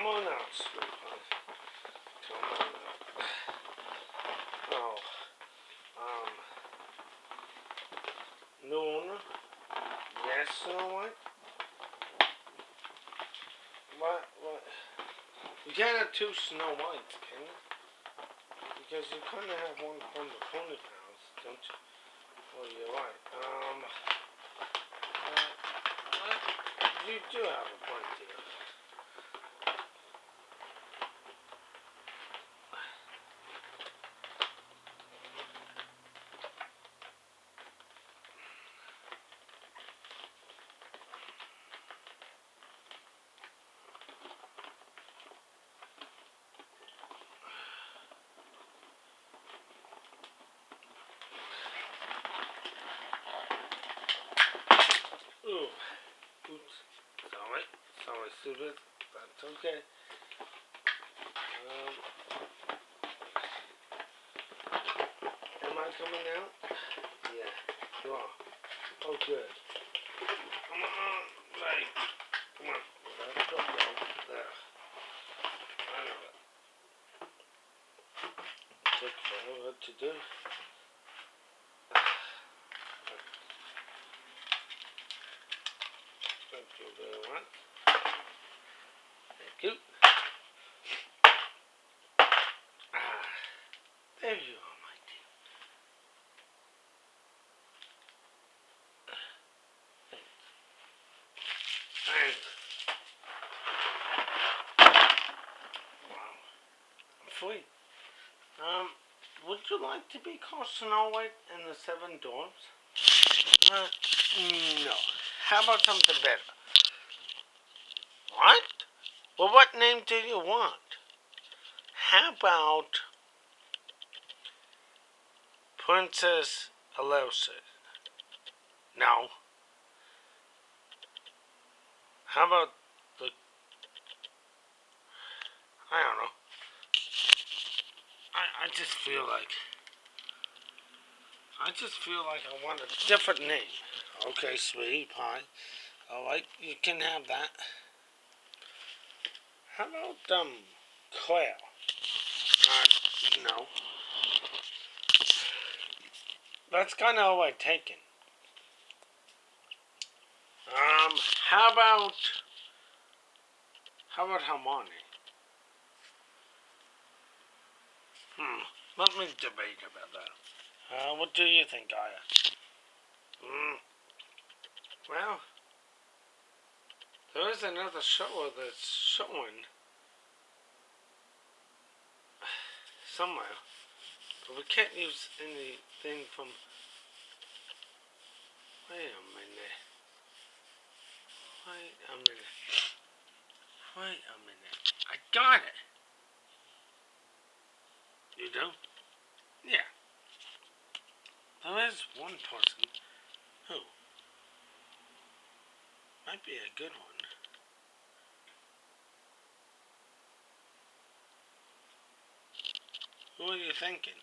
Come on out, sweetheart. Come on out. Oh, new owner? Yes, Snow White? What? You can't have two Snow Whites, can you? Because you kind of have one from the Pony Pals, don't you? Well, you're right. You do have a point there. Ooh. Oops. Sorry, stupid. That's okay. Am I coming out? Yeah, you are. Oh, good. Come on, right. Come on. Let's go. There. I know it. Took forever to do. Thank you very much. Thank you. There you are, my dear. Thanks. Wow. I'm free. Would you like to be called Snow White and the Seven Dwarfs? No. How about something better? What? Well, what name do you want? How about Princess Aloysius? No. How about the... I don't know. I just feel like I want a different name. Okay, sweetie pie. Alright, you can have that. How about, Claire? No. That's kind of overtaken. How about Hermione? Let me debate about that. What do you think, Aya? Well, there is another show that's showing somewhere, but we can't use anything from... Wait a minute. I got it. You do? Yeah. There is one person who might be a good one. Who are you thinking?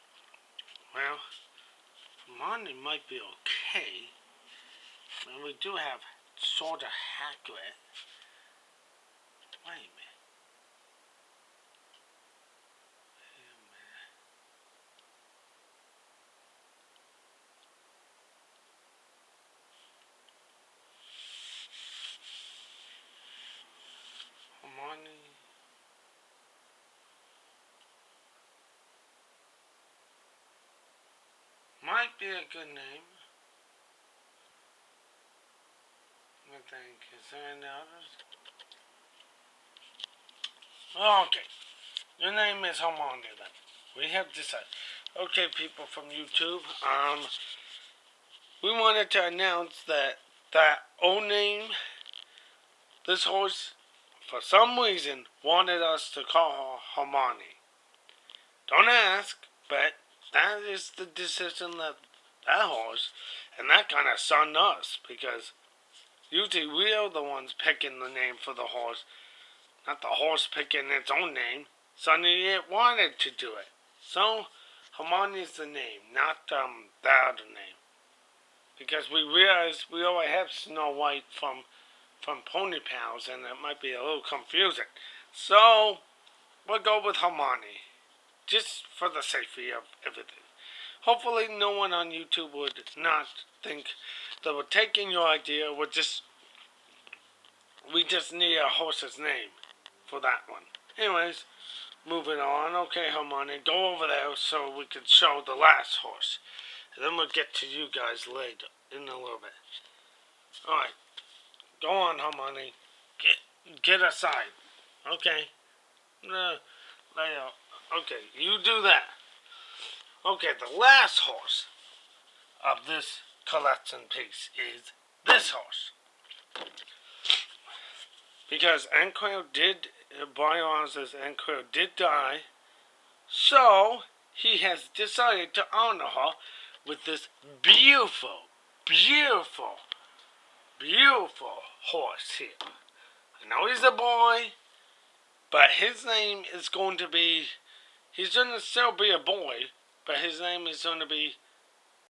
Well, Hermione might be okay. And we do have sort of Hagrid. Wait a minute. Hermione. Might be a good name. I think. Is there any others? Oh, okay. Your name is Hermione then. We have decided. Okay, people from YouTube. We wanted to announce that old name, this horse, for some reason, wanted us to call her Hermione. Don't ask, but that is the decision that horse, and that kind of sunned us, because usually we are the ones picking the name for the horse, not the horse picking its own name. Suddenly it wanted to do it. So, Hermione is the name, not the other name. Because we realized we already have Snow White from Pony Pals, and it might be a little confusing. So, we'll go with Hermione. Just for the safety of everything. Hopefully no one on YouTube would not think that we're taking your idea. We just need a horse's name for that one. Anyways, moving on. Okay, Hermione, go over there so we can show the last horse. And then we'll get to you guys later, in a little bit. Alright, go on, Hermione. Get aside. Okay. Okay, you do that. Okay, the last horse of this collection piece is this horse. Because Bionis' Anquil did die, so he has decided to honor her with this beautiful, beautiful, beautiful horse here. I know he's a boy, but his name is going to be, he's going to still be a boy, but his name is going to be